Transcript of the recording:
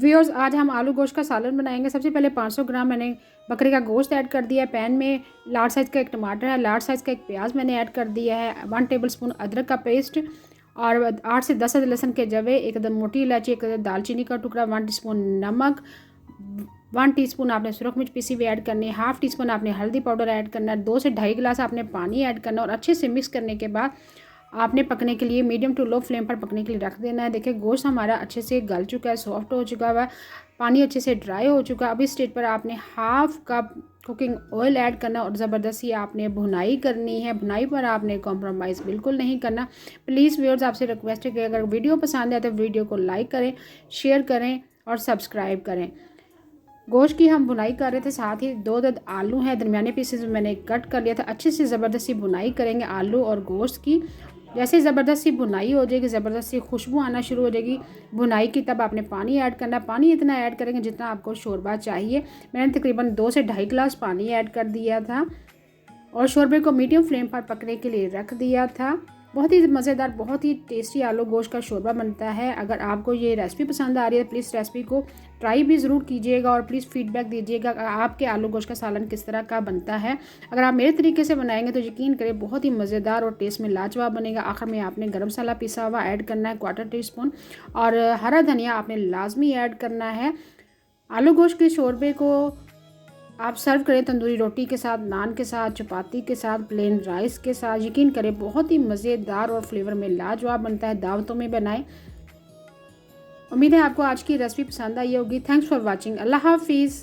Viewers, आज हम आलू गोश्त का सालन बनाएंगे। सबसे पहले 500 ग्राम मैंने बकरे का गोश्त ऐड कर दिया है। पैन में लार्ज साइज़ का एक टमाटर है, लार्ज साइज़ का एक प्याज मैंने ऐड कर दिया है, 1 टेबलस्पून अदरक का पेस्ट और 8 से 10 लहसुन के जवे, एक मोटी इलायची, एक दालचीनी का टुकड़ा, 1 टीस्पून नमक, 1 टीस्पून आपने सुरख मिर्च पीसी हुई ऐड करनी है, हाफ़ टी स्पून आपने हल्दी पाउडर ऐड करना है, 2 से 2.5 गिलास आपने पानी ऐड करना है और अच्छे से मिक्स करने के बाद आपने पकने के लिए मीडियम टू लो फ्लेम पर पकने के लिए रख देना है। देखिए गोश्त हमारा अच्छे से गल चुका है, सॉफ्ट हो चुका है, पानी अच्छे से ड्राई हो चुका है। अब इस स्टेज पर आपने half cup cooking oil add करना और ज़बरदस्ती आपने भुनाई करनी है। भुनाई पर आपने कॉम्प्रोमाइज़ बिल्कुल नहीं करना। प्लीज़ व्यूअर्स, आपसे रिक्वेस्ट है कि अगर वीडियो पसंद है तो वीडियो को लाइक करें, शेयर करें और सब्सक्राइब करें। गोश्त की हम बुनाई कर रहे थे, साथ ही 2 अदद आलू हैं दरमियाने पीसेस में मैंने कट कर लिया था। अच्छे से ज़बरदस्ती बुनाई करेंगे आलू और गोश्त की। जैसे ज़बरदस्ती बुनाई हो जाएगी, ज़बरदस्ती खुशबू आना शुरू हो जाएगी बुनाई की, तब आपने पानी ऐड करना। पानी इतना ऐड करेंगे जितना आपको शोरबा चाहिए। मैंने तकरीबन 2 से 2.5 गिलास पानी ऐड कर दिया था और शोरबे को मीडियम फ्लेम पर पकने के लिए रख दिया था। बहुत ही मज़ेदार, बहुत ही टेस्टी आलू गोश्त का शोरबा बनता है। अगर आपको ये रेसिपी पसंद आ रही है तो प्लीज़ रेसिपी को ट्राई भी ज़रूर कीजिएगा और प्लीज़ फीडबैक दीजिएगा आपके आलू गोश्त का सालन किस तरह का बनता है। अगर आप मेरे तरीके से बनाएंगे तो यकीन करें बहुत ही मज़ेदार और टेस्ट में लाजवाब बनेगा। आखिर में आपने गरम मसाला पिसा हुआ ऐड करना है 1/4 टीस्पून और हरा धनिया आपने लाजमी ऐड करना है। आलू गोश्त के शोरबे को आप सर्व करें तंदूरी रोटी के साथ, नान के साथ, चपाती के साथ, प्लेन राइस के साथ। यकीन करें बहुत ही मज़ेदार और फ्लेवर में लाजवाब बनता है। दावतों में बनाएं। उम्मीद है आपको आज की रेसिपी पसंद आई होगी। Thanks for watching. अल्लाह हाफिज़।